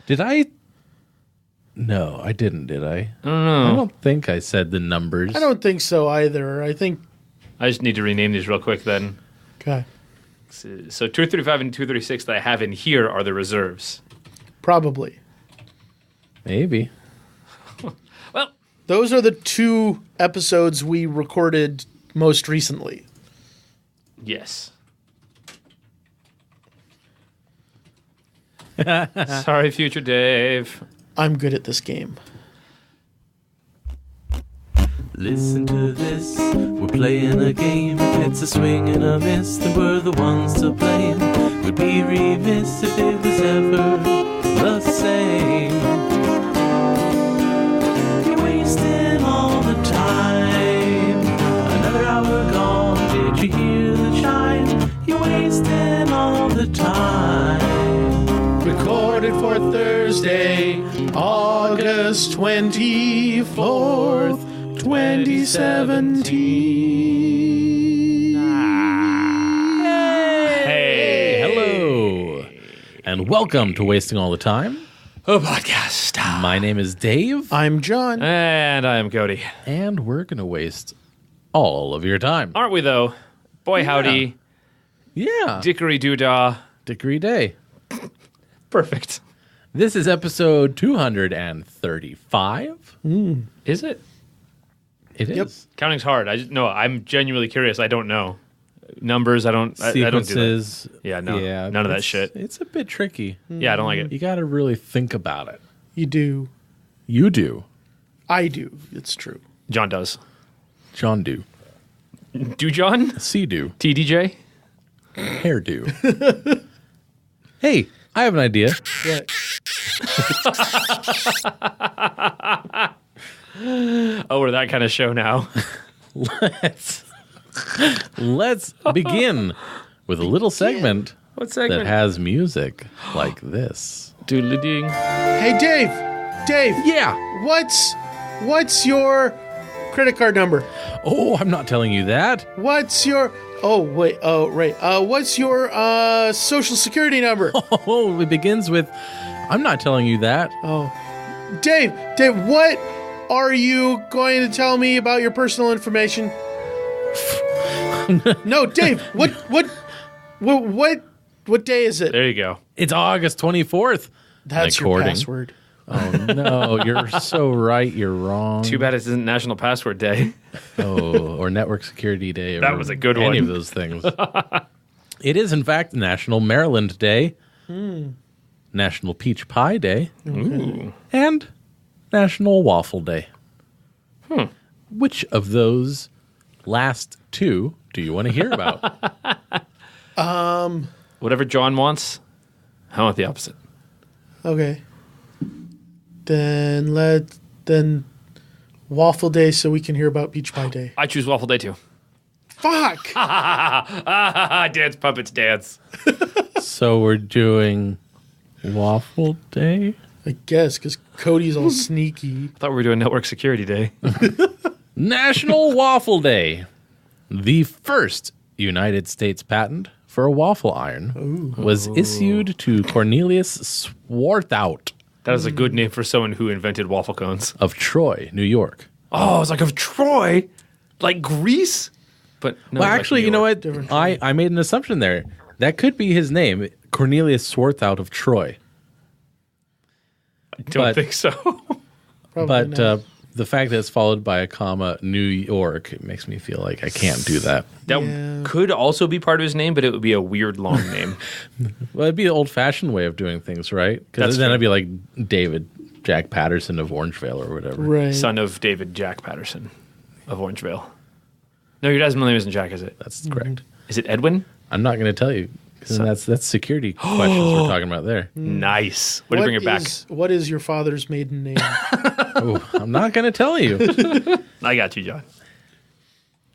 Did I? No, I didn't, did I? I don't know. I don't think I said the numbers. I don't think so either. I think... I just need to rename these real quick then. Okay. So 235 and 236 that I have in here are the reserves. Probably. Maybe. Well, those are the 2 episodes we recorded most recently. Yes. Sorry, future Dave. I'm good at this game. Listen to this, we're playing a game. If it's a swing and a miss, then we're the ones to blame. We'd be remiss if it was ever the same. You're wasting all the time. Another hour gone, did you hear the chime? You're wasting all the time. Recorded for Thursday, August 24th. 2017. Hey. Hello. And welcome to Wasting All the Time, a podcast. My name is Dave. I'm John. And I am Cody. And we're going to waste all of your time. Aren't we, though? Boy, howdy. Yeah. Dickory doodah. Dickory day. Perfect. This is episode 235. Is it? It is. Yep. Counting's hard. I'm genuinely curious. I don't know. Numbers, I don't do that. Sequences. Yeah, no. None of that shit. It's a bit tricky. Yeah, I don't like it. You got to really think about it. You do. You do. I do. It's true. John does. John do. Do John? C do. TDJ? Hair do. Hey, I have an idea. What? Oh, we're that kind of show now. Let's begin with a little segment What that segment? has music like this. Doodly-ding. Hey, Dave. Dave. Yeah. What's your credit card number? Oh, I'm not telling you that. What's your... Oh, wait. Oh, right. What's your social security number? Oh, it begins with, I'm not telling you that. Oh. Dave, what are you going to tell me about your personal information? No, Dave, what day is it? There you go. It's August 24th. That's your According. password. Oh, no, you're so right. You're wrong. Too bad it isn't National Password Day. Oh, or Network Security Day. That or was a good any one. of those things. It is, in fact, National Maryland Day, National Peach Pie Day, Ooh. and National Waffle Day. Which of those last 2 do you want to hear about? Whatever John wants, I want the opposite. Okay. Then Waffle Day so we can hear about Peach Pie Day. I choose Waffle Day too. Fuck! Dance, puppets, dance. So we're doing Waffle Day? I guess, because Cody's all sneaky. Thought we were doing Network Security Day. National Waffle Day. The first United States patent for a waffle iron was issued to Cornelius Swarthout That is a good name for someone who invented waffle cones. of Troy, New York. Oh, it's like of Troy? Like Greece? But no, Well, like actually, New you know York. what? Different I made an assumption there. That could be his name, Cornelius Swarthout of Troy. I don't but- think so. Probably But not. the fact that it's followed by a comma, New York, it makes me feel like I can't do that. That Yeah. could also be part of his name, but it would be a weird long name. Well, it'd be the old-fashioned way of doing things, right? Because That's then true. it'd be like David Jack Patterson of Orangevale or whatever. Right. Son of David Jack Patterson of Orangevale. No, your dad's middle name isn't Jack, is it? That's correct. Is it Edwin? I'm not going to tell you. 'Cause then that's security questions we're talking about there. Nice. Way to bring it back. What is your father's maiden name? Oh, I'm not going to tell you. I got you, John.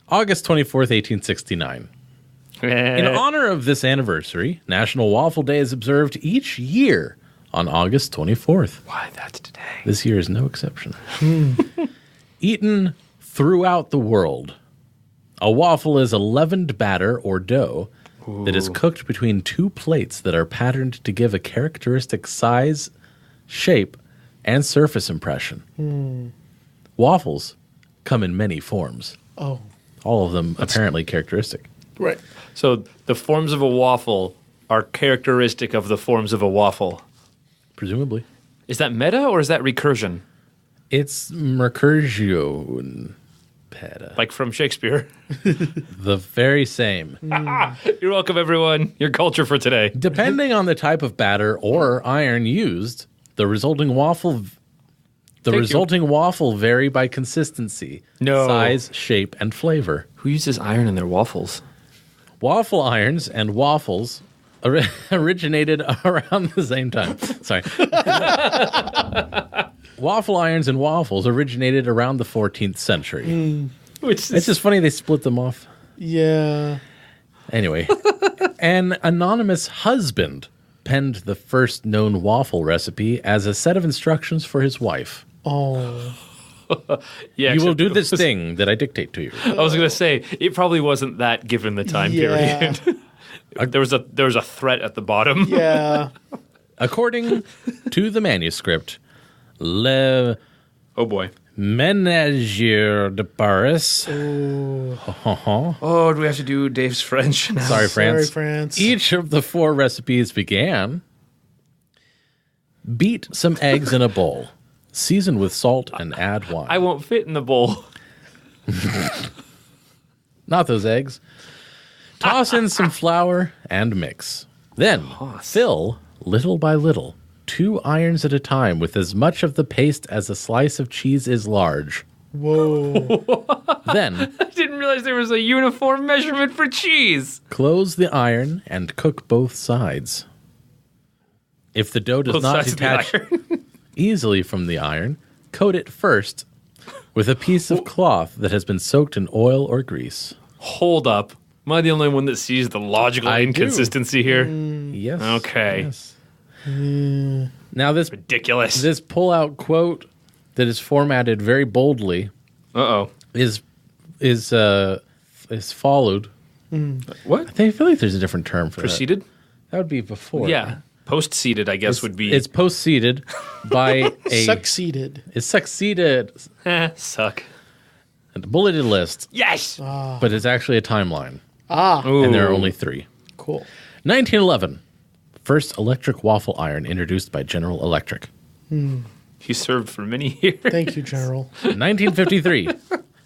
August 24th, 1869. In honor of this anniversary, National Waffle Day is observed each year on August 24th. Why, that's today. This year is no exception. Eaten throughout the world, a waffle is a leavened batter or dough that is cooked between 2 plates that are patterned to give a characteristic size shape, and surface impression. Waffles come in many forms. Oh, All of them apparently characteristic. right. So the forms of a waffle are characteristic of the forms of a waffle. Presumably. Is that meta or is that recursion? It's Mercurgio and Peta. Like from Shakespeare. The very same. You're welcome, everyone. Your culture for today. Depending on the type of batter or iron used, the resulting waffle vary by consistency, No. size, shape, and flavor. Who uses iron in their waffles? Waffle irons and waffles originated around the same time. Sorry. Waffle irons and waffles originated around the 14th century. Which It's just funny they split them off. Yeah. Anyway, an anonymous husband penned the first known waffle recipe as a set of instructions for his wife. Oh. yeah, You will except do it this was- thing that I dictate to you. I was going to say it probably wasn't that given the time Yeah. period. there was a threat at the bottom. Yeah. According to the manuscript, Le Oh boy. Ménagère de Paris. Oh, do we have to do Dave's French now? Sorry, France. Sorry, France. Each of the 4 recipes began: beat some eggs in a bowl, season with salt, and add wine. I won't fit in the bowl. Not those eggs. Toss in some flour and mix. Then fill, little by little, 2 irons at a time with as much of the paste as a slice of cheese is large. Whoa. Then I didn't realize there was a uniform measurement for cheese. close the iron and cook both sides. If the dough does Both not sides of the detach iron. easily from the iron, coat it first with a piece of cloth that has been soaked in oil or grease. Hold up. Am I the only one that sees the logical I do. inconsistency here? Yes. Okay. Yes. Now Ridiculous. this pull-out quote that is formatted very boldly Uh-oh. is followed. What? I feel like there's a different term for Preceded? that. That would be before. Yeah. Post-seeded, I guess, would be... It's post-seeded by a... Succeeded. It's succeeded suck. at the bulleted list, Yes! but it's actually a timeline, Ah, and there are only 3. cool. 1911, first electric waffle iron introduced by General Electric. He served for many years. Thank you, General. 1953,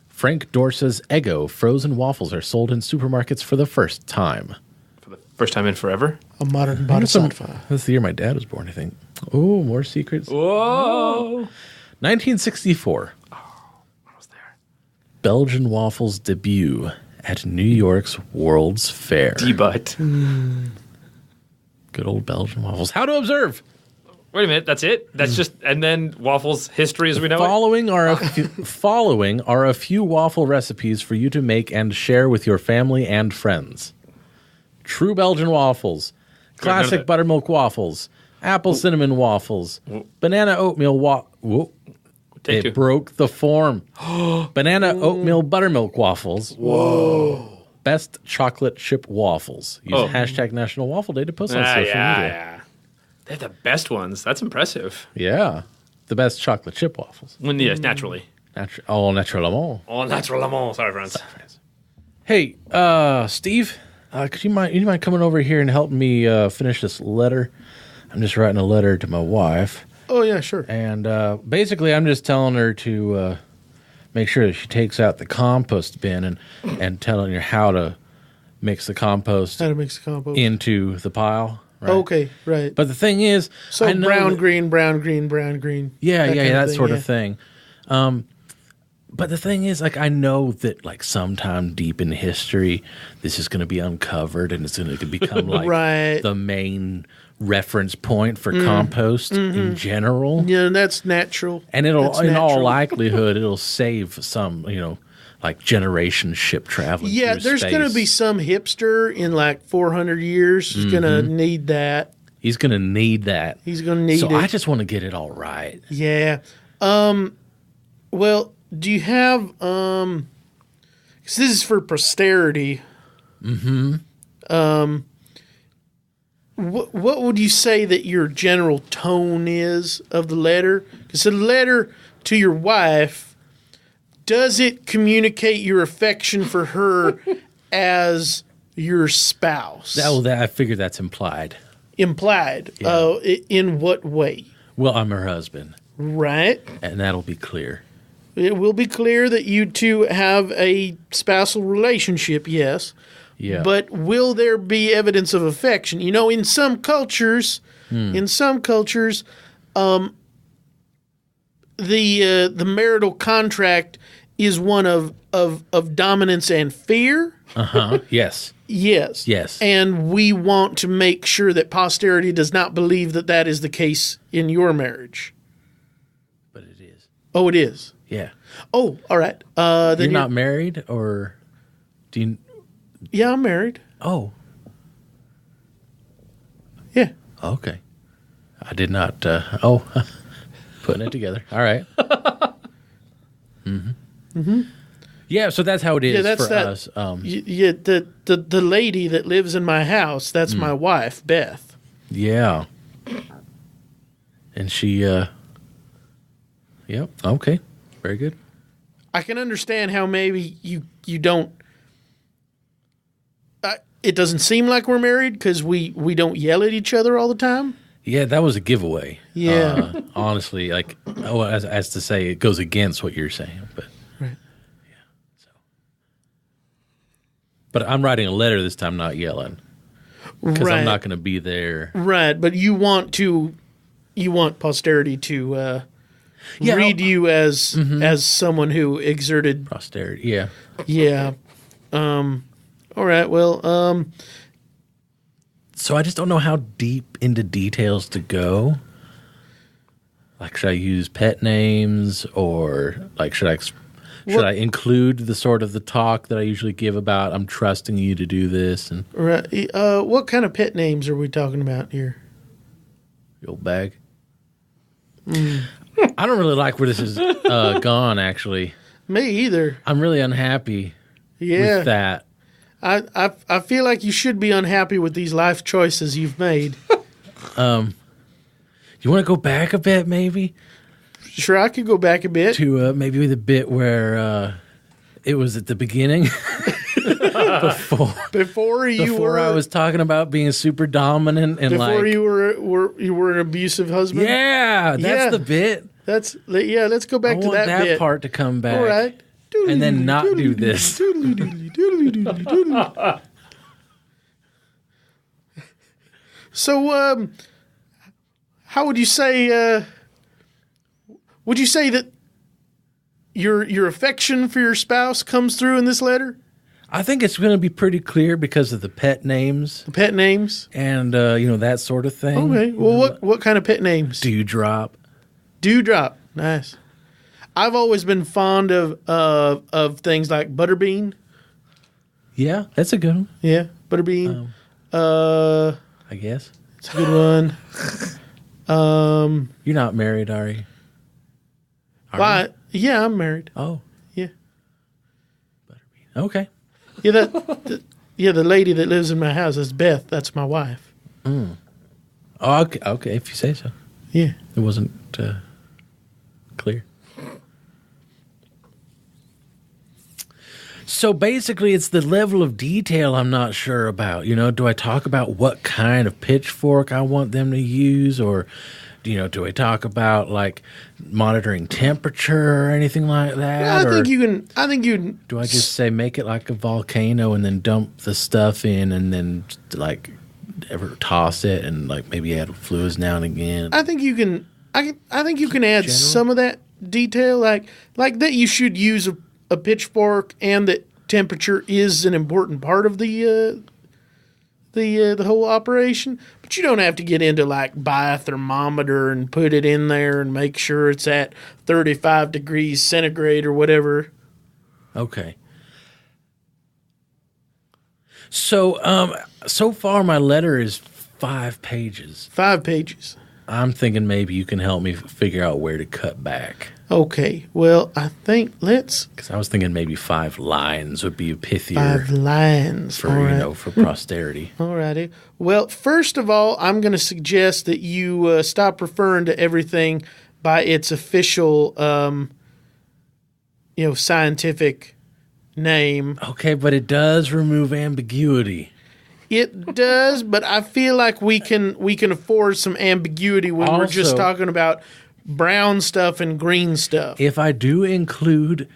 Frank Dorsa's Eggo frozen waffles are sold in supermarkets for the first time. For the first time in forever? A modern bodhisattva. That's the year my dad was born, I think. Oh, more secrets. Whoa! 1964, I was there. Belgian waffles debut at New York's World's Fair. D-butt. Good old Belgian waffles. How to observe. Wait a minute, that's it? That's just... And then waffles history as we know it? Following are a few waffle recipes for you to make and share with your family and friends. True Belgian waffles, classic none of buttermilk waffles, apple cinnamon waffles, banana oatmeal Take It two. broke the form. Banana oatmeal buttermilk waffles. Whoa. Best chocolate chip waffles. Use hashtag National Waffle Day to post on social media. Yeah. They're the best ones. That's impressive. Yeah. The best chocolate chip waffles. Yes, naturally. Naturellement. Oh, naturellement. Sorry, friends. Hey, Steve, could you mind coming over here and helping me finish this letter? I'm just writing a letter to my wife, Oh, yeah, sure. and basically I'm just telling her to make sure that she takes out the compost bin and telling her how to mix the compost How to mix the compost. into the pile. Right? Okay, right. But the thing is, So I know brown, that- green, brown, green, brown, green. Yeah, that yeah, kind that thing, sort yeah. of thing. But the thing is, like, I know that, like, sometime deep in history, this is going to be uncovered and it's going to become, like, Right. the main reference point for compost in general. Yeah, that's natural. And it'll, That's in all natural. likelihood, it'll save some, like, generation ship traveling. Yeah, through there's going to space. be some hipster in like 400 years who's going to need that. He's going to need that. He's going to need so it. I just want to get it all right. Yeah. Well, do you have 'cause this is for posterity. what would you say that your general tone is of the letter? Because the letter to your wife, does it communicate your affection for her as your spouse? I figure that's implied. Implied. Yeah. In what way? Well, I'm her husband. Right. And that'll be clear. It will be clear that you two have a spousal relationship, yes. Yeah. But will there be evidence of affection? You know, in some cultures, the marital contract is one of dominance and fear. Yes. Yes. Yes. And we want to make sure that posterity does not believe that that is the case in your marriage. But it is. Oh, it is. Yeah. Oh, all right. Then You're not married, or do you? Yeah, I'm married. Oh. Yeah. Okay. I did not. Putting it together. All right. Yeah, so that's how it is for us. Yeah, the lady that lives in my house, that's my wife, Beth. Yeah. And she. Yep. Okay. Very good. I can understand how maybe you don't. It doesn't seem like we're married because we don't yell at each other all the time. Yeah, that was a giveaway. Yeah. Honestly, like, as to say, it goes against what you're saying, but Right. yeah. So, but I'm writing a letter this time, not yelling, because I'm not going to be there. Right, but you want posterity to read you as someone who exerted Posterity. Yeah. Yeah. All right. Well. So I just don't know how deep into details to go. Like, should I use pet names, or like should I include the sort of the talk that I usually give about I'm trusting you to do this, and Right. What kind of pet names are we talking about here? your bag? I don't really like where this has gone. Actually, Me either. I'm really unhappy with that. I feel like you should be unhappy with these life choices you've made. You want to go back a bit, maybe? Sure, I could go back a bit. To maybe the bit where it was at the beginning. Before I was talking about being super dominant and before you were an abusive husband. Yeah, that's the bit. Let's go back to that bit. Part to come back. All right. And then not do this. So, how would you say? Would you say that your affection for your spouse comes through in this letter? I think it's going to be pretty clear because of the pet names. The pet names? And, that sort of thing. Okay. Well, what kind of pet names? Dewdrop. Dewdrop. Nice. I've always been fond of things like Butterbean. Yeah, that's a good one. Yeah, Butterbean. I guess. It's a good one. You're not married, are you? Why? Yeah, I'm married. Oh. Yeah. Butterbean. Okay. Yeah, the lady that lives in my house is Beth. That's my wife. Oh, okay, if you say so. Yeah. It wasn't clear. So basically, it's the level of detail I'm not sure about. Do I talk about what kind of pitchfork I want them to use, or do I talk about like monitoring temperature or anything like that? Yeah, I think you can. Do I just say make it like a volcano and then dump the stuff in and then like ever toss it and like maybe add fluids now and again? I think you can. I think you can add some of that detail, like that you should use a pitchfork, and that temperature is an important part of the whole operation. But you don't have to get into like buy a thermometer and put it in there and make sure it's at 35 degrees centigrade or whatever. Okay. So so far my letter is 5 pages. 5 pages. I'm thinking maybe you can help me figure out where to cut back. Okay. Well, I think let's... Because I was thinking maybe 5 lines would be pithier 5 lines. for, for posterity. All righty. Well, first of all, I'm going to suggest that you stop referring to everything by its official, scientific name. Okay, but it does remove ambiguity. It does, but I feel like we can afford some ambiguity when we're just Also, talking about brown stuff and green stuff. If I do include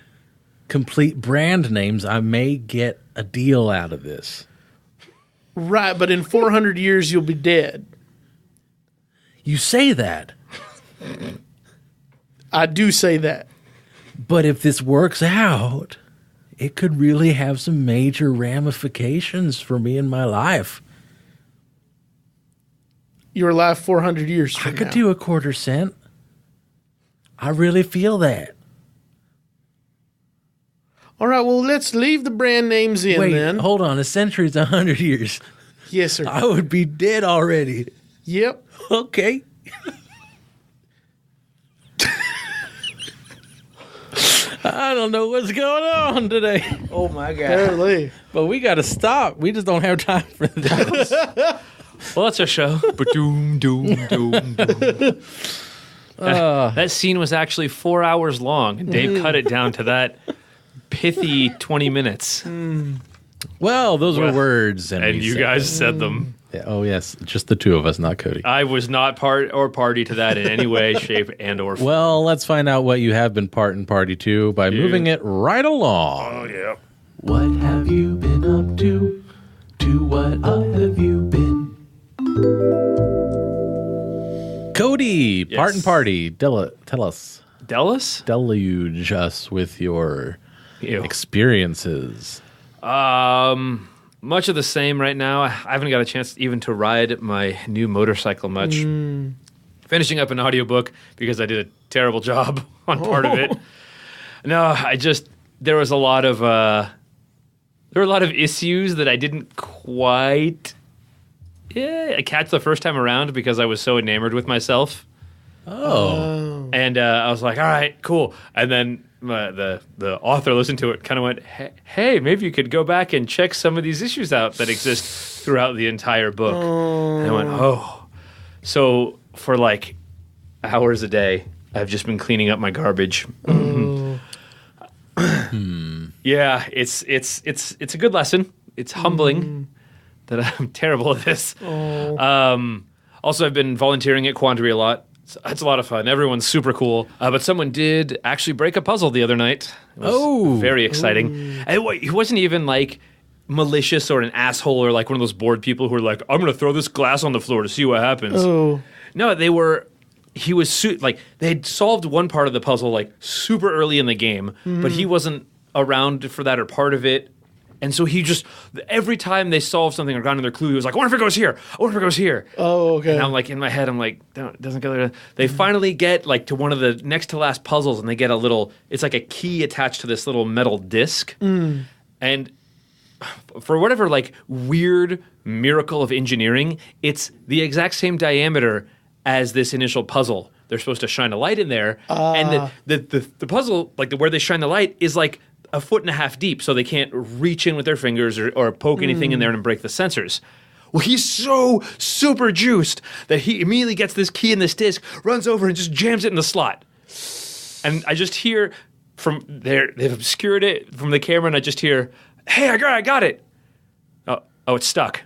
complete brand names, I may get a deal out of this. Right, but in 400 years you'll be dead. You say that. I do say that. But if this works out, it could really have some major ramifications for me in my life. You're alive 400 years from I could now. do a quarter cent. I really feel that. All right, well, let's leave the brand names in Wait, then. hold on. A century's 100 years. Yes, sir. I would be dead already. Yep. Okay. I don't know what's going on today. Oh my god! Apparently. But we got to stop. We just don't have time for this. Well, that's our show. Ba-doom, doom, doom, doom. That scene was actually 4 hours long. And Dave cut it down to that pithy 20 minutes. Well, those were words. And we you said guys them. said them. Yeah, oh, yes. Just the two of us, not Cody. I was not part or party to that in any way, shape, and or form. Well, let's find out what you have been part and party to by moving it right along. Oh, yeah. What have you been up to? To what up have you been? Cody, part Yes. and party. Tell us. Dallas? Deluge us with your Ew. experiences. Much of the same right now. I haven't got a chance even to ride my new motorcycle much. Finishing up an audiobook because I did a terrible job on part of it. No, there was a lot of issues that I didn't quite catch the first time around because I was so enamored with myself. Oh. And I was like, all right, cool. And then the author listened to it, kind of went, hey, maybe you could go back and check some of these issues out that exist throughout the entire book. And I went, oh. So for like hours a day, I've just been cleaning up my garbage. Yeah, it's a good lesson. It's humbling that I'm terrible at this. Also, I've been volunteering at Quandary a lot. It's a lot of fun. Everyone's super cool. But someone did actually break a puzzle the other night. It was very exciting. And he wasn't even like malicious or an asshole or like one of those bored people who are like, I'm going to throw this glass on the floor to see what happens. Oh. No, they had solved one part of the puzzle like super early in the game, but he wasn't around for that or part of it. And so he just, every time they solved something or got another clue, he was like, I wonder if it goes here. I wonder if it goes here. Oh, okay. And I'm like, in my head, I'm like, no, it doesn't go there. They finally get like to one of the next to last puzzles and they get a little, it's like a key attached to this little metal disc. And for whatever like weird miracle of engineering, it's the exact same diameter as this initial puzzle. They're supposed to shine a light in there. And the puzzle, like where they shine the light is like 1.5 feet deep, so they can't reach in with their fingers or poke anything in there and break the sensors. Well, he's so super juiced that he immediately gets this key in this disc, runs over and just jams it in the slot. And I just hear from there, they've obscured it from the camera, and I just hear, hey, I got it. Oh, it's stuck.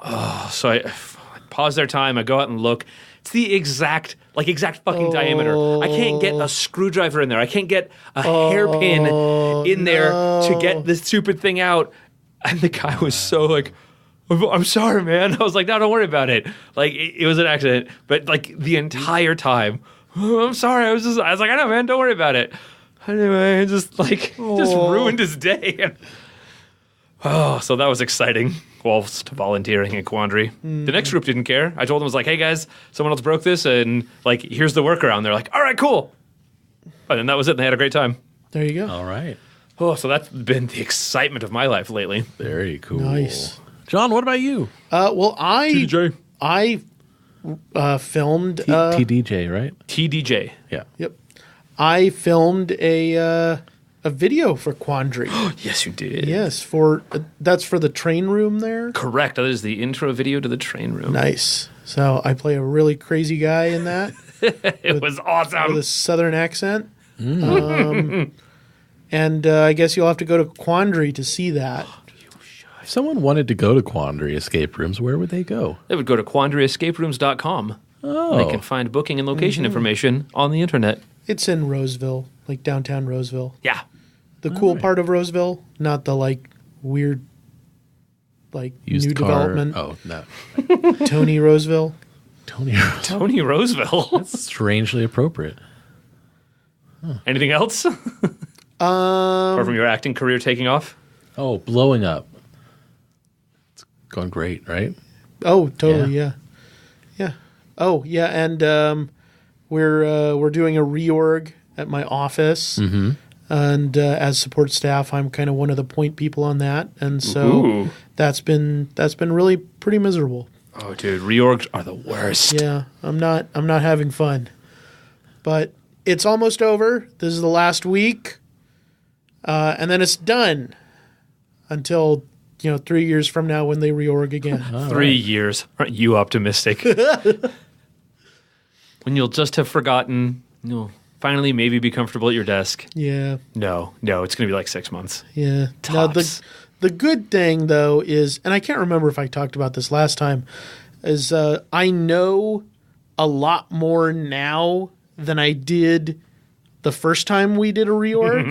Oh, so I pause their time, I go out and look. It's the exact fucking diameter. I can't get a screwdriver in there. I can't get a hairpin in there to get this stupid thing out. And the guy was so like, I'm sorry, man. I was like, no, don't worry about it. Like, it was an accident. But like the entire time, I'm sorry. I was like, I know, man, don't worry about it. Anyway, it just ruined his day. So that was exciting whilst volunteering at Quandary. The next group didn't care. I told them, I was like, hey guys, someone else broke this and like, here's the workaround. They're like, all right, cool. And then that was it. And they had a great time. There you go. All right. Oh, so that's been the excitement of my life lately. Very cool. Nice. John, what about you? Well, I filmed. TDJ, right? TDJ. Yeah. Yep. I filmed a video for Quandary. Yes, you did. Yes, that's for the train room there. Correct. That is the intro video to the train room. Nice. So I play a really crazy guy in that. It was awesome. With a southern accent. And I guess you'll have to go to Quandary to see that. If someone wanted to go to Quandary Escape Rooms, where would they go? They would go to quandaryescaperooms.com. Oh. They can find booking and location information on the internet. It's in Roseville, like downtown Roseville. Yeah. The cool part of Roseville, not the like weird, like Used new car. development. Oh, no. Tony Roseville. Tony Roseville. That's strangely appropriate. Anything else? Apart from your acting career taking off? Oh, blowing up. It's going great, right? Oh, totally, yeah. Oh, yeah, and we're doing a reorg at my office, and as support staff, I'm kind of one of the point people on that, and so that's been really pretty miserable. Oh, dude, reorgs are the worst. Yeah, I'm not having fun, but it's almost over. This is the last week, and then it's done until 3 years from now when they reorg again. 3 years. Aren't you optimistic? When you'll just have forgotten, you'll finally maybe be comfortable at your desk. Yeah. No, it's going to be like 6 months. Yeah. Tops. Now, the good thing, though, is, and I can't remember if I talked about this last time, is I know a lot more now than I did the first time we did a reorg.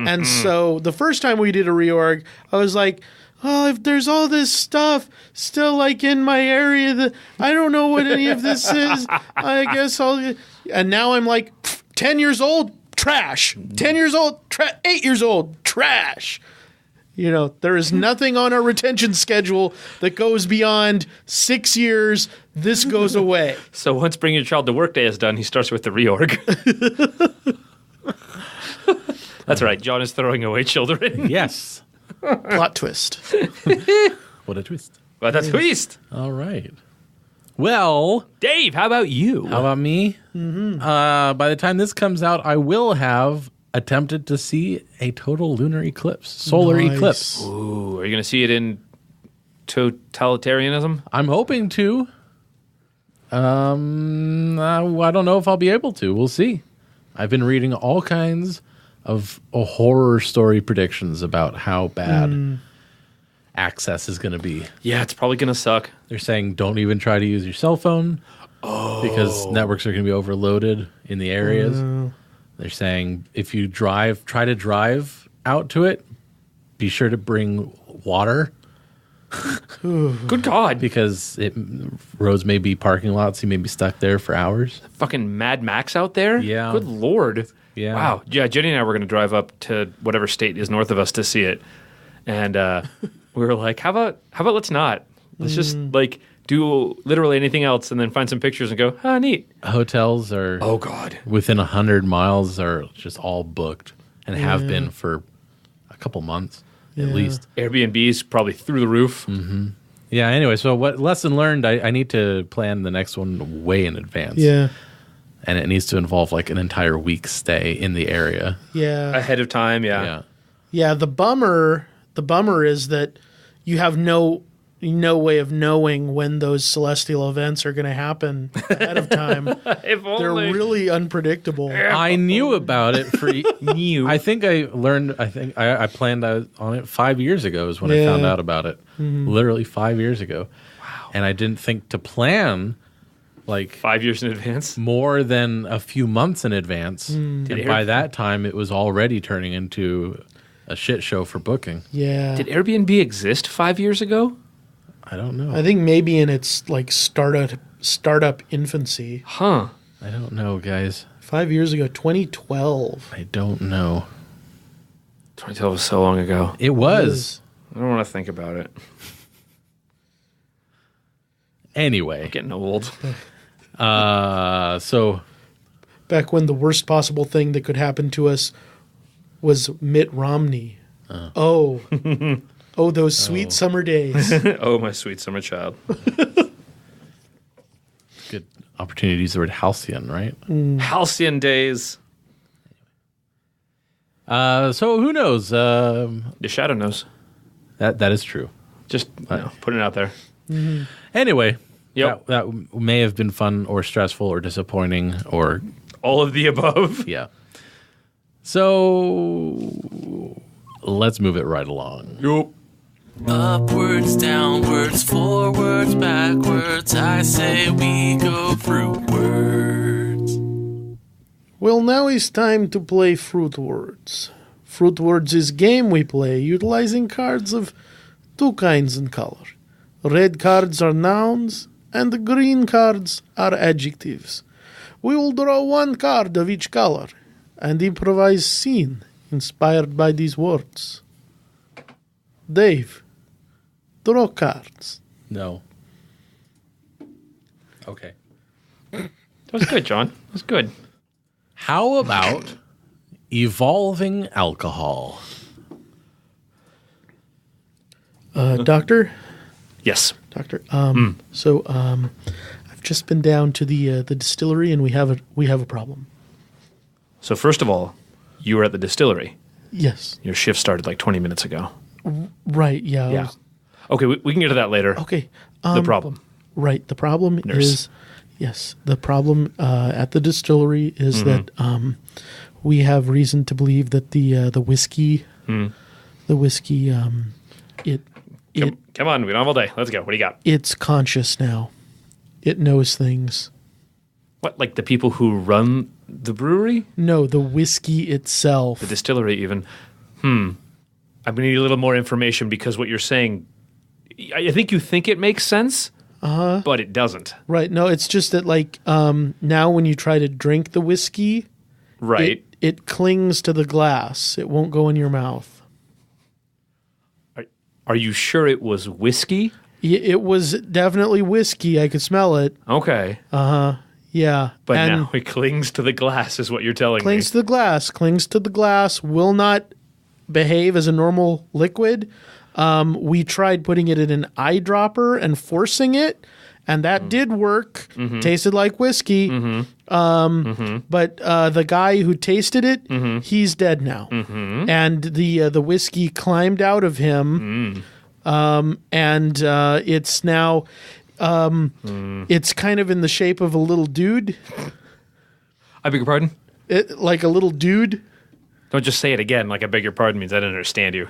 And so the first time we did a reorg, I was like, oh, if there's all this stuff still like in my area that I don't know what any of this is, I guess I'll. And now I'm like 10 years old, trash. 10 years old, 8 years old, trash. There is nothing on our retention schedule that goes beyond 6 years. This goes away. So once Bring Your Child to Work Day is done, he starts with the reorg. That's right. John is throwing away children. Yes. Plot twist. What a twist. What a twist. All right. Well, Dave, how about you? how about me? By the time this comes out, I will have attempted to see a total lunar eclipse, solar Nice. eclipse. Ooh, are you going to see it in totalitarianism? I'm hoping to. I don't know if I'll be able to. We'll see. I've been reading all kinds of horror story predictions about how bad access is going to be. Yeah, it's probably going to suck. They're saying don't even try to use your cell phone because networks are going to be overloaded in the areas. They're saying if you try to drive out to it, be sure to bring water Good God. because roads may be parking lots. You may be stuck there for hours. Fucking Mad Max out there? Yeah. Good Lord. Yeah. Wow. Yeah, Jenny and I were going to drive up to whatever state is north of us to see it. And we were like, how about let's not? Let's just do literally anything else and then find some pictures and go, neat. Hotels are Oh, God. within 100 miles are just all booked and have been for a couple months at least. Airbnb's probably through the roof. Yeah, anyway, so what lesson learned, I need to plan the next one way in advance. Yeah. And it needs to involve like an entire week's stay in the area. Yeah. Ahead of time, yeah. Yeah. Yeah, the bummer is that you have no way of knowing when those celestial events are going to happen ahead of time. If only. They're really unpredictable. I knew about it for I think I learned I planned on it 5 years ago is when I found out about it. Literally 5 years ago. Wow. And I didn't think to plan like 5 years in advance. more than a few months in advance. And by that time it was already turning into a shit show for booking. Yeah. Did Airbnb exist 5 years ago? I don't know. I think maybe in its like startup infancy. Huh. I don't know, guys. 5 years ago, 2012. I don't know. 2012 was so long ago. It was. I don't want to think about it. Anyway. Getting old. So Back when the worst possible thing that could happen to us was Mitt Romney. Oh, those sweet summer days. Oh, my sweet summer child. good opportunity to use the word halcyon, right? Halcyon days. So who knows? The shadow knows. That is true. Just putting it out there. Anyway, Yep. that may have been fun or stressful or disappointing or All of the above. yeah. So let's move it right along. Yup. Upwards, downwards, forwards, backwards, I say we go fruitwards. Well, now it's time to play Fruitwards. Fruitwards is game we play utilizing cards of two kinds in color. Red cards are nouns, and the green cards are adjectives. We will draw one card of each color and improvise scene inspired by these words. Dave, draw cards. No. Okay. That was good, John. That was good. How about evolving alcohol? Doctor? Yes. Doctor. So I've just been down to the distillery and we have a problem. So first of all, you were at the distillery. Yes. Your shift started like 20 minutes ago. Right. Yeah. Yeah. Okay, we can get to that later. Okay. The problem. Right. The problem Nurse. is, yes, the problem at the distillery is that we have reason to believe that the whiskey, Come on, we don't have all day. Let's go. What do you got? it's conscious now. It knows things. What, like the people who run the brewery? No, the whiskey itself. The distillery even? I'm going to need a little more information because what you're saying, I think you think it makes sense, but it doesn't. Right. No, it's just that like now when you try to drink the whiskey, Right. it clings to the glass. It won't go in your mouth. Are you sure it was whiskey? It was definitely whiskey. I could smell it. Okay. Yeah. But and now it clings to the glass is what you're telling clings to the glass. Clings to the glass. Will not behave as a normal liquid. We tried putting it in an eyedropper and forcing it, and that did work. Tasted like whiskey. But the guy who tasted it, he's dead now. And the whiskey climbed out of him, and it's now it's kind of in the shape of a little dude. I beg your pardon? Like a little dude. Don't just say it again like I beg your pardon means I didn't understand you.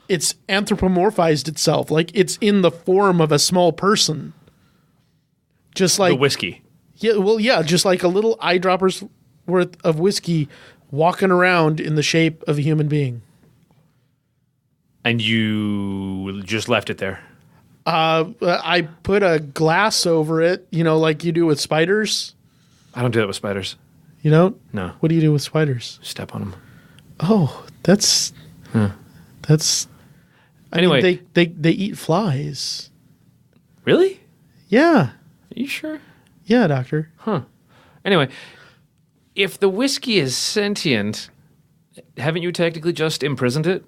It's anthropomorphized itself. Like it's in the form of a small person. Just like The whiskey. Yeah, just like a little eyedropper's worth of whiskey walking around in the shape of a human being. And you just left it there. I put a glass over it, like you do with spiders. I don't do that with spiders. You don't? No. What do you do with spiders? Step on them. Oh, that's. Anyway. They eat flies. Really? Yeah. Are you sure? Yeah, doctor. Anyway, if the whiskey is sentient, haven't you technically just imprisoned it?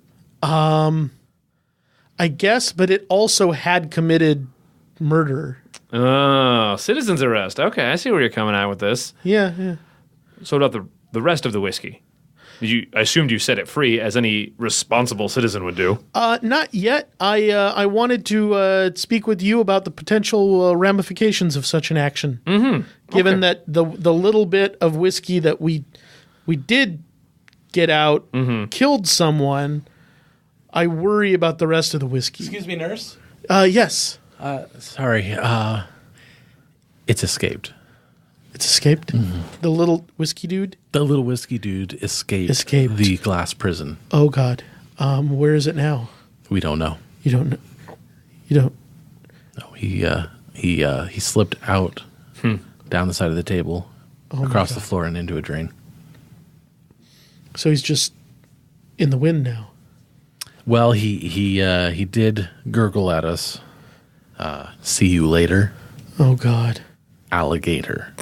I guess, but it also had committed murder. Oh, citizen's arrest. Okay, I see where you're coming at with this. Yeah. So what about the rest of the whiskey? I assumed you set it free, as any responsible citizen would do. Not yet. I wanted to speak with you about the potential ramifications of such an action. Given that the little bit of whiskey that we did get out killed someone, I worry about the rest of the whiskey. Excuse me, nurse? Yes. Sorry. It's escaped. It's escaped? The little whiskey dude? The little whiskey dude escaped the glass prison. Oh, God. Where is it now? We don't know. You don't know? You don't? No, he slipped out down the side of the table, across the floor and into a drain. So he's just in the wind now. Well, he did gurgle at us. See you later, Oh, God. alligator.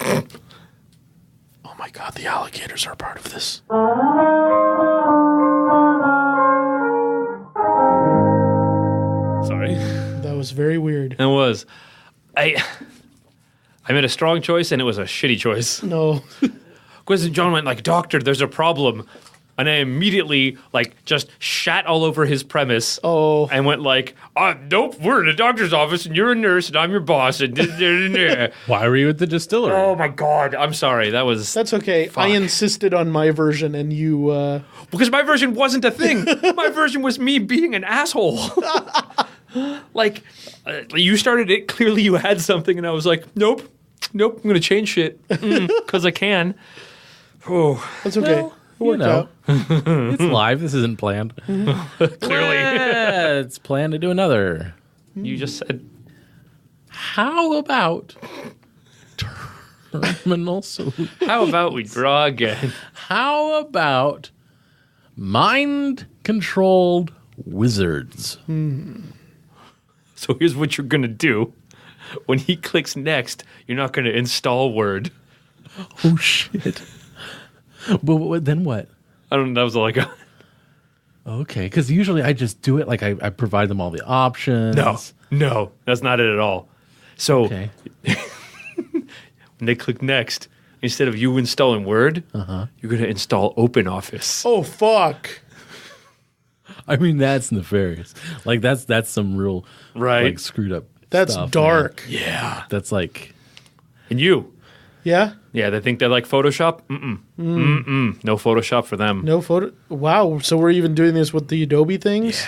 Oh, my God. The alligators are a part of this. Sorry. That was very weird. It was. I made a strong choice, and it was a shitty choice. No. Because John went like, "Doctor, there's a problem." And I immediately, like, just shat all over his premise. Oh. And went like, nope, we're in a doctor's office, and you're a nurse, and I'm your boss. And Why were you at the distillery? oh, my God. I'm sorry. That's okay. Fuck. I insisted on my version, and you... Because my version wasn't a thing. My version was me being an asshole. Like, you started it. Clearly you had something, and I was like, nope, I'm going to change shit. Because I can. Oh. That's okay. Well, it worked out. It's live. This isn't planned. Clearly. Let's plan to do another. You just said... How about terminal solution? How about we draw again? How about mind-controlled wizards? So here's what you're going to do. When he clicks next, you're not going to install Word. Oh, shit. But then what? I don't know. That was all I got. Okay, because usually I just do it like I provide them all the options. No, that's not it at all. So Okay. when they click next, instead of you installing Word, you're going to install OpenOffice. Oh, fuck. I mean, that's nefarious. Like, that's some real, Right. like, screwed up That's stuff, dark. man. Yeah. That's like... And you. Yeah? Yeah, they think they like Photoshop? No Photoshop for them. No photo... Wow, so we're even doing this with the Adobe things?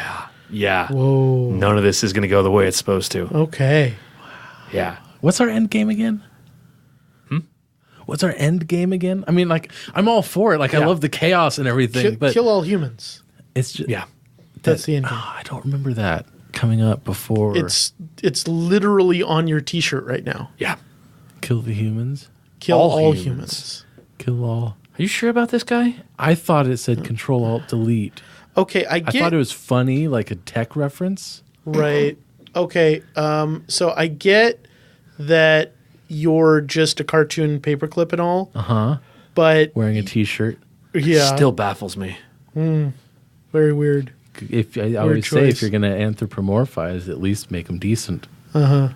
Yeah. Whoa. None of this is going to go the way it's supposed to. Okay. Yeah. What's our end game again? What's our end game again? I mean, like, I'm all for it. Like, I Yeah. love the chaos and everything, but Kill all humans. it's just... Yeah. That's the end game. I don't remember that coming up before. It's literally on your T-shirt right now. Yeah. Kill the humans. Kill All all humans. humans. Kill all. Are you sure about this guy? I thought it said Control-Alt-Delete. Okay, I I get... thought it was funny, like a tech reference. Right. Okay. So I get that you're just a cartoon paperclip and all. But Wearing a T-shirt. yeah, Still baffles me. very weird. If I always say, choice. if you're going to anthropomorphize, at least make them decent. I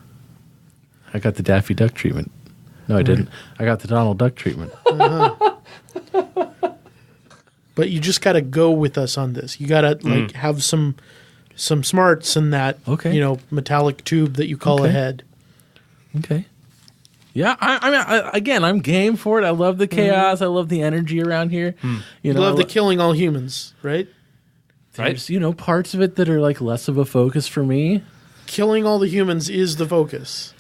got the Daffy Duck treatment. No, I didn't. I got the Donald Duck treatment. But you just got to go with us on this. You got to like have some smarts in that Okay. metallic tube that you call Okay. a head. Okay. Yeah, I mean, again, I'm game for it. I love the chaos. I love the energy around here. You love the killing all humans, right? There's, parts of it that are like less of a focus for me. Killing all the humans is the focus.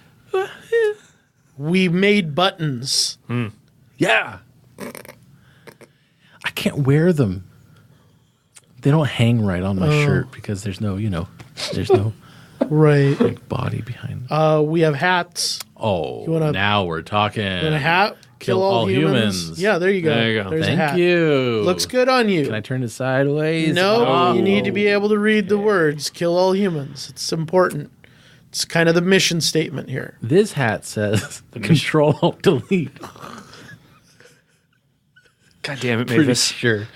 We made buttons. Yeah. I can't wear them. They don't hang right on my shirt because there's no, there's no Right. like body behind them. We have hats. Oh, wanna- now we're talking. And a hat. Kill all humans. Yeah, there you go. There you go. There's a Thank hat. you. Looks good on you. Can I turn it sideways? No, Oh. you need to be able to read the words. Kill all humans. It's important. It's kind of the mission statement here. This hat says Control-Alt-Delete. God damn it, Pretty Mavis. sure.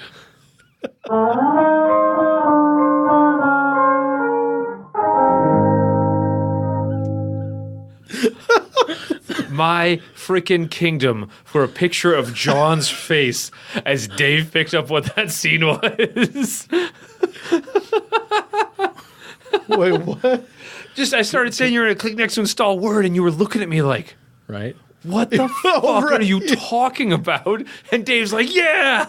My freaking kingdom for a picture of John's face as Dave picked up what that scene was. Wait, what? I started saying you were going to click next to install Word, and you were looking at me like, Right? what the fuck are you talking about? And Dave's like, yeah.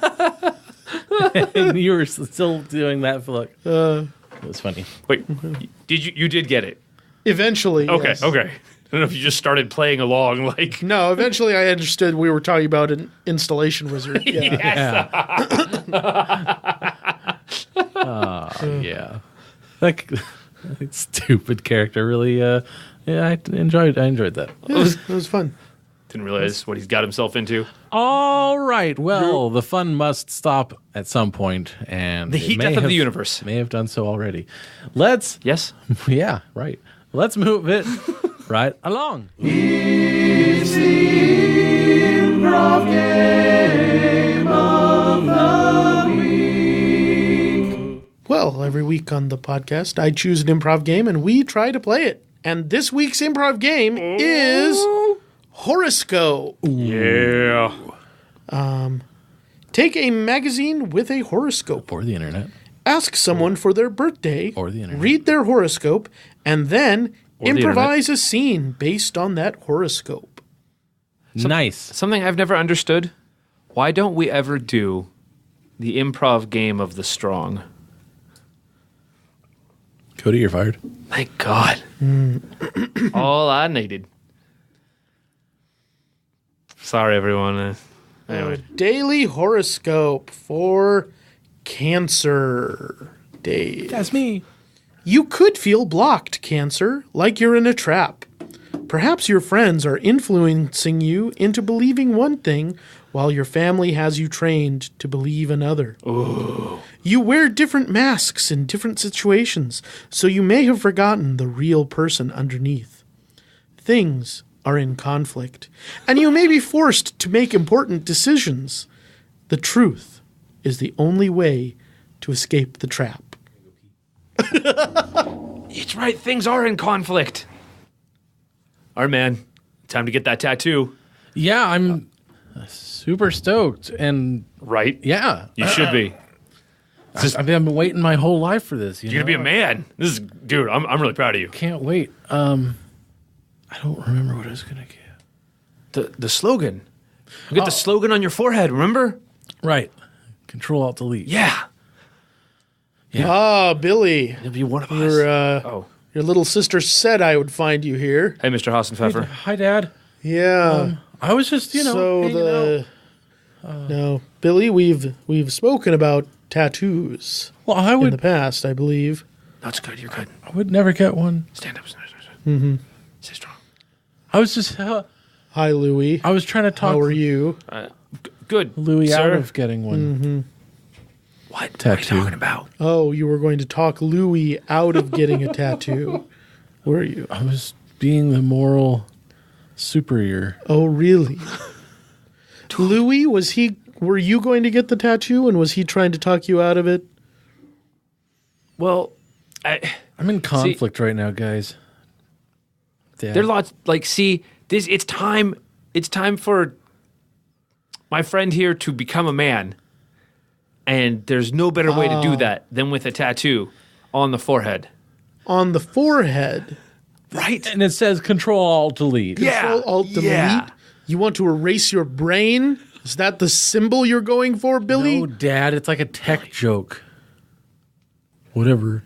And you were still doing that look. It was funny. Wait, you did get it? Eventually. Okay, yes. okay. I don't know if you just started playing along like. No, eventually I understood we were talking about an installation wizard. Yeah. Yeah. Like stupid character really I enjoyed that. It was fun. Didn't realize what he's got himself into. All right. Well, the fun must stop at some point, and The it heat may death of have- the universe. may have done so already. Let's Yes? yeah, right. Let's move it right along. Well, every week on the podcast, I choose an improv game and we try to play it. And this week's improv game is Horoscope. Yeah. Take a magazine with a horoscope. Or the internet. Ask someone for their birthday. Or the internet. Read their horoscope. And then Or the improvise a scene based on that horoscope. Nice. Something I've never understood. Why don't we ever do the improv game of the strong? Cody, you're fired. Thank God. All I needed. Sorry, everyone. Anyway. Daily horoscope for Cancer Day. That's me. You could feel blocked, Cancer, like you're in a trap. Perhaps your friends are influencing you into believing one thing while your family has you trained to believe another. Ooh. You wear different masks in different situations, so you may have forgotten the real person underneath. Things are in conflict, and you may be forced to make important decisions. The truth is the only way to escape the trap. It's right, things are in conflict. All right, man. Time to get that tattoo. Yeah, I'm super stoked. And Right? yeah. You should be. I've been waiting my whole life for this. You're going to be a man. This is, dude, I'm really proud of you. Can't wait. I don't remember what I was going to get. The slogan. You get the slogan on your forehead, remember? Right. Control Alt Delete. Yeah. Ah, Billy. You'll be one of us. Your little sister said I would find you here. Hey, Mr. Hassenpfeffer. Hi, Dad. Yeah. I was just, hanging out. No, Billy, we've spoken about tattoos Well, I in the would past, I believe. That's good. You're good. I would never get one. Stand up. Mm-hmm. Stay strong. I was just Hi, Louie. I was trying to talk How are you? Good. Louis sir. out of getting one. What? Tattoo. What are you talking about? Oh, you were going to talk Louie out of getting a tattoo. Were you? I was being the moral superior. Oh, really? Louie, were you going to get the tattoo and was he trying to talk you out of it? Well, I'm in conflict right now, guys. Dad. there are lots, it's time for my friend here to become a man. And there's no better way to do that than with a tattoo on the forehead. On the forehead. Right? And it says Control Alt Delete. Yeah. Control Alt Delete. Yeah. You want to erase your brain? Is that the symbol you're going for, Billy? No, Dad, it's like a tech joke. Whatever.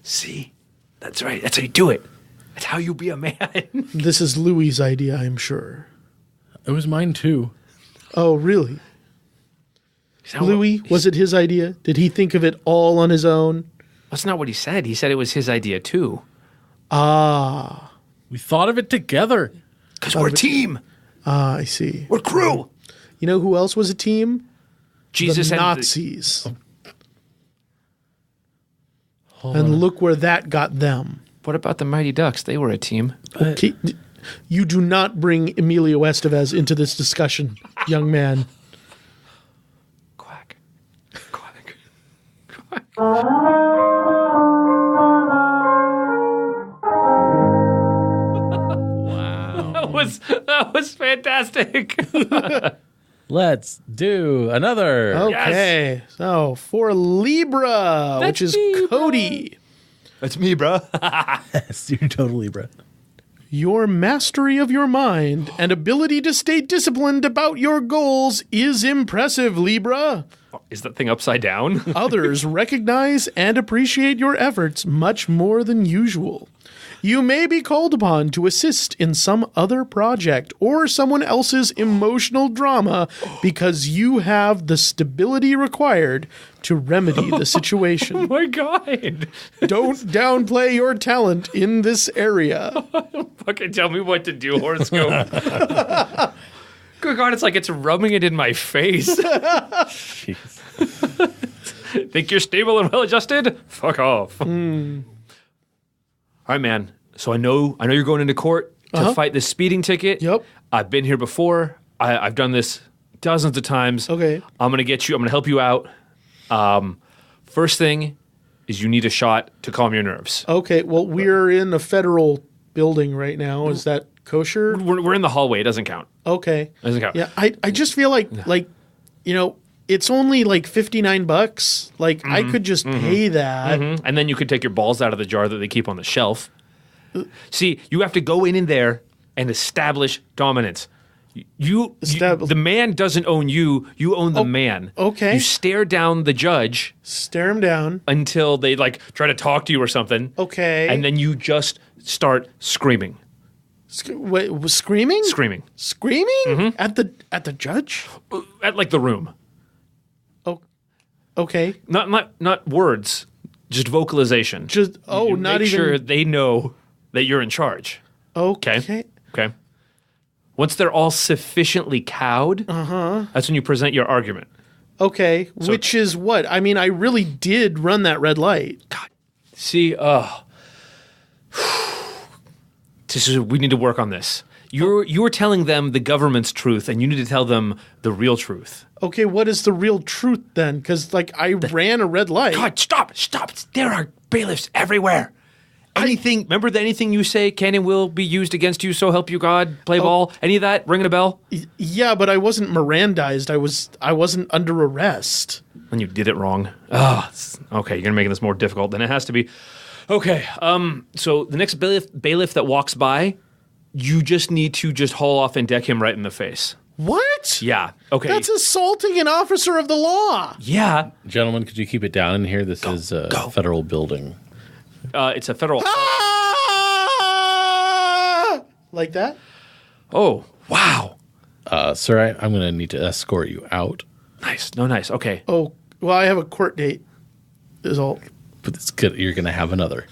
See? That's right. That's how you do it. That's how you be a man. This is Louie's idea, I'm sure. It was mine too. Oh, really? Louis, was it his idea? Did he think of it all on his own? That's not what he said. He said it was his idea too. Ah. We thought of it together. Because we're a team. Ah, I see. We're crew. You know who else was a team? Jesus The and Nazis. And look where that got them. What about the Mighty Ducks? They were a team. Okay. You do not bring Emilio Estevez into this discussion, young man. Quack. Quack. Quack. Wow. That was fantastic. Let's do another. Okay. So for Libra, which is me, Cody. That's me, bro. Yes, you're totally Libra. Your mastery of your mind and ability to stay disciplined about your goals is impressive, Libra. Is that thing upside down? Others recognize and appreciate your efforts much more than usual. You may be called upon to assist in some other project or someone else's emotional drama because you have the stability required to remedy the situation. Oh my God. Don't downplay your talent in this area. Fucking tell me what to do, Horoscope. Good God, it's like it's rubbing it in my face. Jeez. Think you're stable and well adjusted? Fuck off. All right, man. So I know you're going into court to fight this speeding ticket. Yep. I've been here before. I've done this dozens of times. Okay. I'm going to help you out. First thing is you need a shot to calm your nerves. Okay, well, we're in a federal building right now. Is that kosher? We're in the hallway. It doesn't count. Okay. Doesn't count. Yeah, I just feel like it's only like $59. Like I could just pay that. And then you could take your balls out of the jar that they keep on the shelf. See, you have to go in there and establish dominance. The man doesn't own you. You own the man. Okay. You stare down the judge. Stare him down until they like try to talk to you or something. Okay. And then you just start screaming. Wait, screaming? Screaming. Screaming at the judge? At like the room. Oh, okay. Not words, just vocalization. Just You not make even. sure they know that you're in charge. Okay. Okay. Once they're all sufficiently cowed, that's when you present your argument. Okay, which is what? I mean, I really did run that red light. God, see, we need to work on this. You were telling them the government's truth, and you need to tell them the real truth. Okay, what is the real truth then? Because I ran a red light. God, stop! There are bailiffs everywhere. Remember that anything you say can and will be used against you, so help you God, play ball, any of that, ringing a bell? Yeah, but I wasn't Mirandized. I wasn't under arrest. And you did it wrong. Okay, you're making this more difficult than it has to be. Okay, so the next bailiff that walks by, you just need to just haul off and deck him right in the face. What? Yeah, okay. That's assaulting an officer of the law. Yeah. Gentlemen, could you keep it down in here? This is a federal building. It's a federal... Like that? Oh, wow. Sir, I'm going to need to escort you out. Nice. No, nice. Okay. Oh, well, I have a court date is all. But it's good. You're going to have another.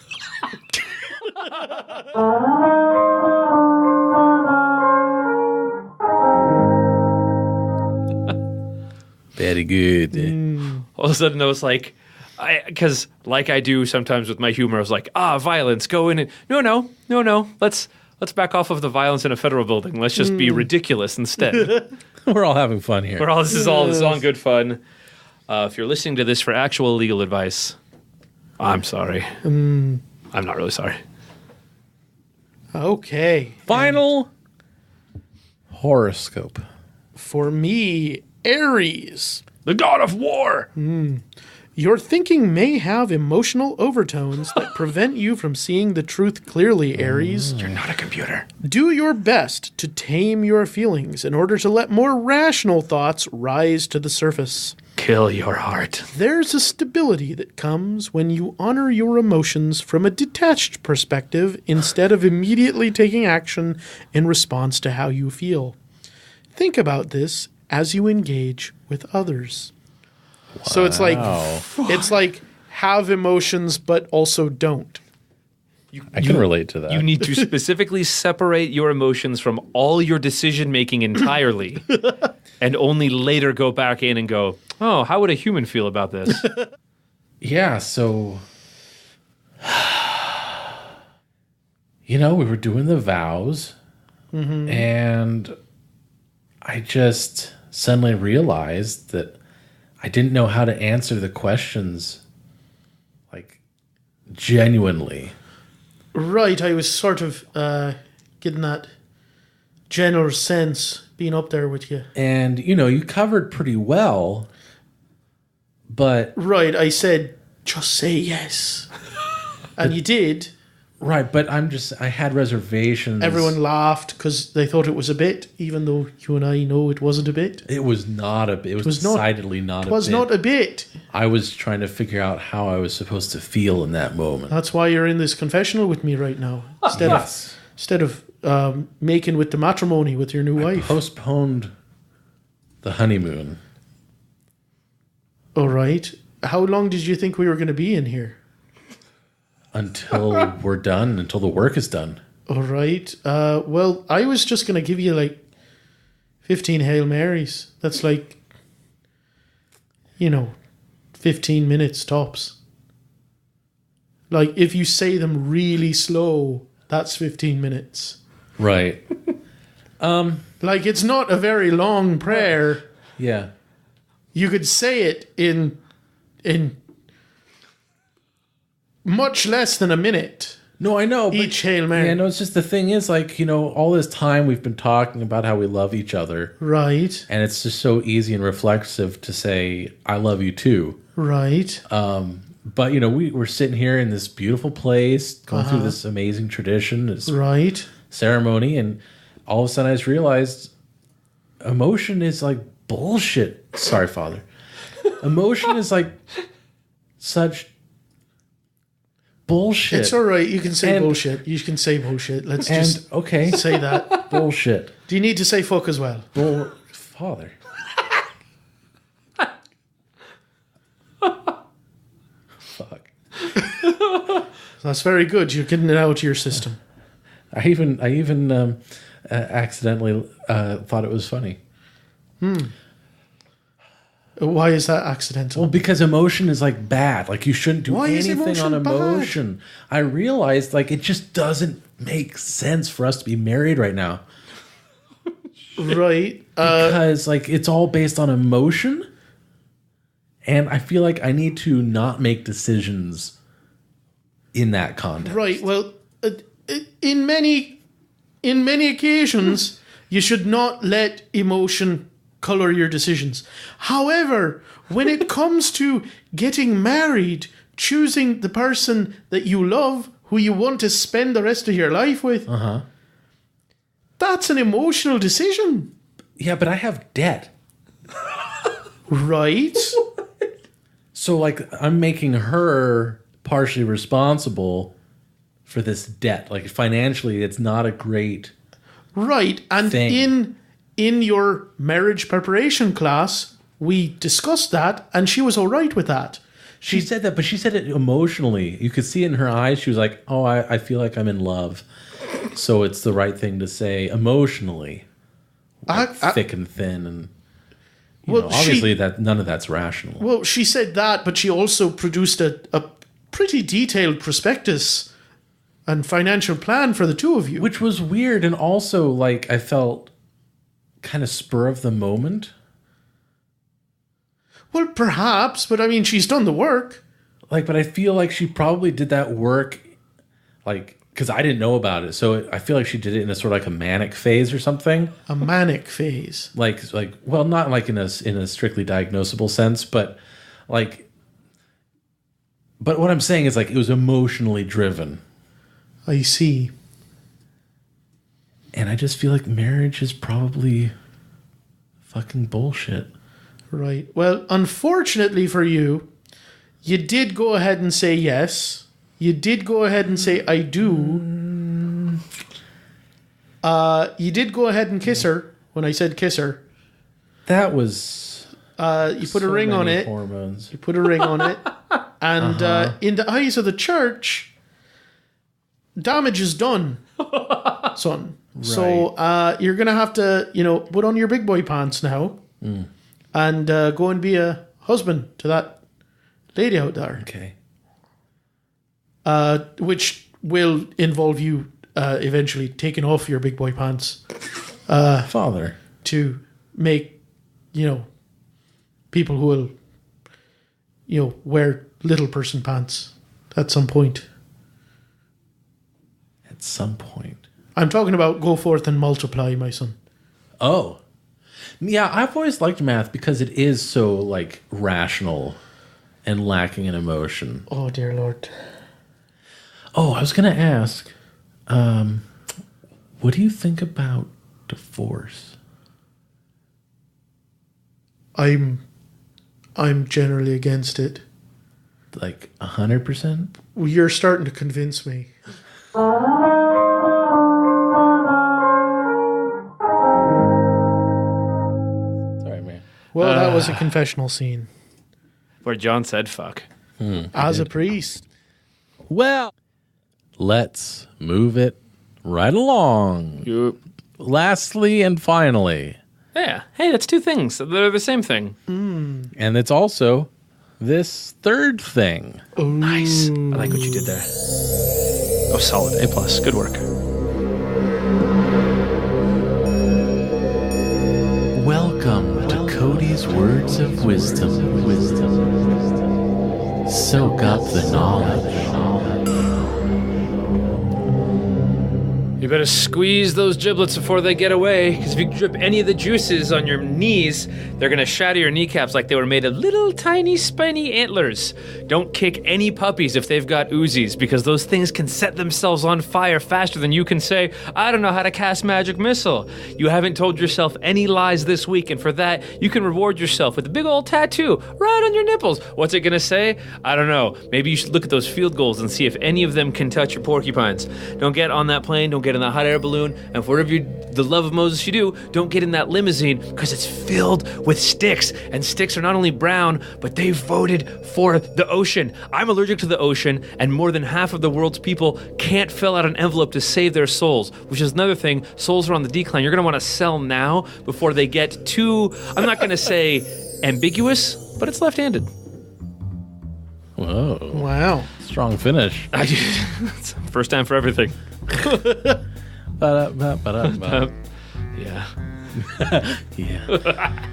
Very good. All of a sudden, I was like... Because like I do sometimes with my humor, I was like, violence, go in and... No. Let's back off of the violence in a federal building. Let's just be ridiculous instead. We're all having fun here. This is all in good fun. If you're listening to this for actual legal advice, I'm sorry. I'm not really sorry. Okay. Final horoscope. For me, Aries. The god of war. Your thinking may have emotional overtones that prevent you from seeing the truth clearly, Aries. You're not a computer. Do your best to tame your feelings in order to let more rational thoughts rise to the surface. Kill your heart. There's a stability that comes when you honor your emotions from a detached perspective instead of immediately taking action in response to how you feel. Think about this as you engage with others. Wow. So it's like have emotions but also don't. I can relate to that. You need to specifically separate your emotions from all your decision making entirely and only later go back in and go, oh, how would a human feel about this? Yeah, so we were doing the vows and I just suddenly realized that I didn't know how to answer the questions, like, genuinely. Right, I was sort of getting that general sense being up there with you. And, you covered pretty well, but... Right, I said, just say yes. And you did. Right, but I had reservations. Everyone laughed because they thought it was a bit, even though you and I know it wasn't a bit. It was not a bit. It was decidedly not a bit. It was not a bit. I was trying to figure out how I was supposed to feel in that moment. That's why you're in this confessional with me right now. Instead of making with the matrimony with your new wife. Postponed the honeymoon. All right. How long did you think we were going to be in here? Until we're done, until the work is done. All right. Well, I was just going to give you 15 Hail Marys. That's 15 minutes tops. If you say them really slow, that's 15 minutes. Right. It's not a very long prayer. Yeah. You could say it in much less than a minute. No, I know. Each Hail Mary. Yeah, no, it's just the thing is, like, you know, all this time we've been talking about how we love each other. Right. And it's just so easy and reflexive to say, I love you too. Right. But, you know, we're sitting here in this beautiful place, going through this amazing tradition, this Right. ceremony, and all of a sudden I just realized emotion is like bullshit. Sorry, Father. Emotion is like such bullshit. It's all right. You can say And- bullshit. You can say bullshit. Let's And, just okay, say that. bullshit. Do you need to say fuck as well? Father. Fuck. That's very good. You're getting it out of your system. I even accidentally thought it was funny. Why is that accidental? Well, because emotion is like bad. Like you shouldn't do Why is anything on emotion bad? emotion. I realized like it just doesn't make sense for us to be married right now. Right. Because like it's all based on emotion. And I feel like I need to not make decisions in that context. Right. Well, in many occasions, you should not let emotion color your decisions. However, when it comes to getting married, choosing the person that you love, who you want to spend the rest of your life with, that's an emotional decision. Yeah, but I have debt. Right. So like I'm making her partially responsible for this debt. Like financially, it's not a great Right. And thing. in your marriage preparation class, we discussed that, and she was all right with that. She said that, but she said it emotionally. You could see it in her eyes. She was like, oh, I feel like I'm in love. So it's the right thing to say emotionally. Thick and thin. And you know, obviously that none of that's rational. Well, she said that, but she also produced a pretty detailed prospectus and financial plan for the two of you. Which was weird. And also, like, I felt kind of spur of the moment. Well, perhaps, but I mean, she's done the work. Like, but I feel like she probably did that work, like, because I didn't know about it. So I feel like she did it in a sort of like a manic phase or something. A manic phase. Like, well, not like in a strictly diagnosable sense, but like, but what I'm saying is like it was emotionally driven. I see. And I just feel like marriage is probably fucking bullshit. Right. Well, unfortunately for you, you did go ahead and say yes. You did go ahead and say I do. You did go ahead and kiss her when I said kiss her. That was you put a ring on it. Hormones. You put a ring on it. And in the eyes of the church, damage is done, son. Right. So you're going to have to, put on your big boy pants now and go and be a husband to that lady out there. Okay. Which will involve you eventually taking off your big boy pants. Father. To make, people who will, wear little person pants at some point. At some point. I'm talking about go forth and multiply, my son. Oh. Yeah, I've always liked math because it is so, like, rational and lacking in emotion. Oh, dear Lord. Oh, I was going to ask, what do you think about divorce? I'm generally against it. Like 100%? Well, you're starting to convince me. Sorry, man. Well, that was a confessional scene. Where John said fuck. As a priest. Well, let's move it right along. Yep. Lastly and finally, Yeah. Hey, that's two things. They're the same thing. and it's also this third thing. Nice. I like what you did there. Oh, solid. A+. Good work. Welcome to Cody's Words of Wisdom. Soak up the knowledge. You better squeeze those giblets before they get away, because if you drip any of the juices on your knees, they're going to shatter your kneecaps like they were made of little tiny spiny antlers. Don't kick any puppies if they've got Uzis, because those things can set themselves on fire faster than you can say, I don't know how to cast magic missile. You haven't told yourself any lies this week, and for that, you can reward yourself with a big old tattoo right on your nipples. What's it going to say? I don't know. Maybe you should look at those field goals and see if any of them can touch your porcupines. Don't get on that plane, don't get in that hot air balloon, and for whatever the love of Moses you do, don't get in that limousine, because it's filled with sticks, and sticks are not only brown, but they voted for the ocean. I'm allergic to the ocean, and more than half of the world's people can't fill out an envelope to save their souls, which is another thing. Souls are on the decline. You're going to want to sell now before they get too, I'm not going to say ambiguous, but it's left-handed. Whoa. Wow. Strong finish. It's first time for everything. Ba-da-ba-ba-da-ba. Yeah. Yeah.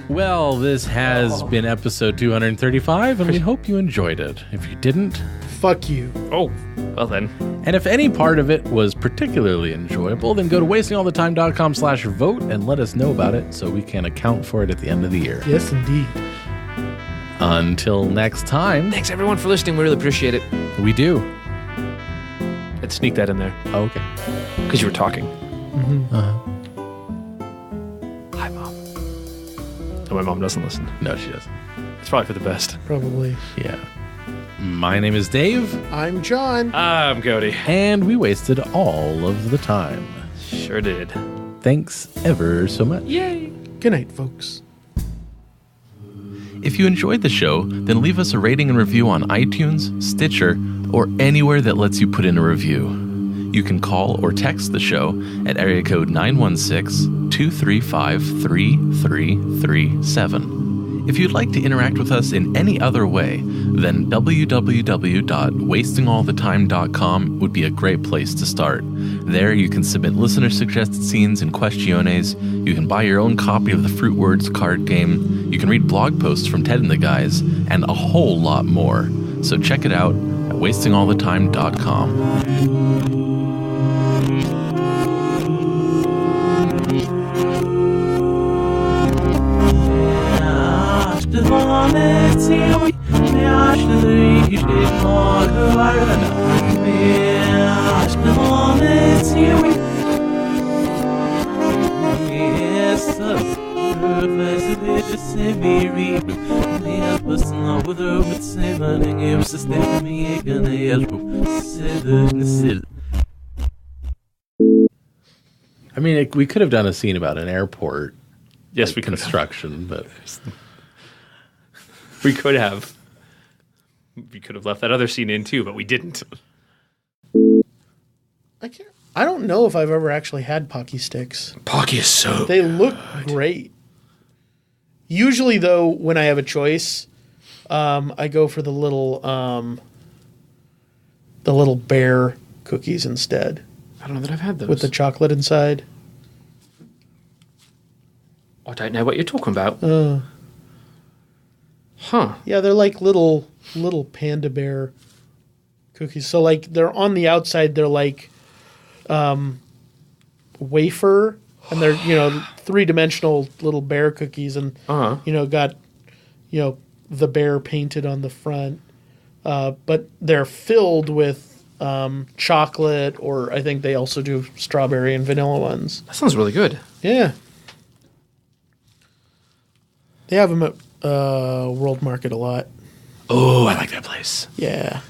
Well, this has been episode 235, and we hope you enjoyed it. If you didn't, Fuck you. Oh, well then. and if any part of it was particularly enjoyable, then go to wastingallthetime.com/vote and let us know about it so we can account for it at the end of the year. Yes, indeed. Until next time, Thanks everyone for listening. We really appreciate it. we do. Let's sneak that in there, Okay. because you were talking. Hi, Mom. Oh, my mom doesn't listen. No, she doesn't. It's probably for the best. Probably. Yeah. My name is Dave, I'm John. I'm Cody. and we wasted all of the time. Sure did. Thanks ever so much. Yay. Good night, folks. If you enjoyed the show, then leave us a rating and review on iTunes, Stitcher, or anywhere that lets you put in a review. You can call or text the show at area code 916-235-3337. If you'd like to interact with us in any other way, then www.wastingallthetime.com would be a great place to start. There you can submit listener-suggested scenes and questiones, you can buy your own copy of the Fruitwards card game, you can read blog posts from Ted and the guys, and a whole lot more. So check it out at wastingallthetime.com. I mean, we could have done a scene about an airport Yes, we could have. construction, but We could have. We could have left that other scene in too, but we didn't. I don't know if I've ever actually had Pocky sticks. Pocky is so. They look great. Usually, though, when I have a choice, I go for the little bear cookies instead I don't know that I've had those. with the chocolate inside. I don't know what you're talking about. Huh. Yeah, they're like little panda bear cookies. So like they're on the outside, they're like wafer, and they're 3-dimensional little bear cookies, and got the bear painted on the front, but they're filled with chocolate, or I think they also do strawberry and vanilla ones. That sounds really good. Yeah, they have them at World Market a lot. Oh, I like that place. Yeah.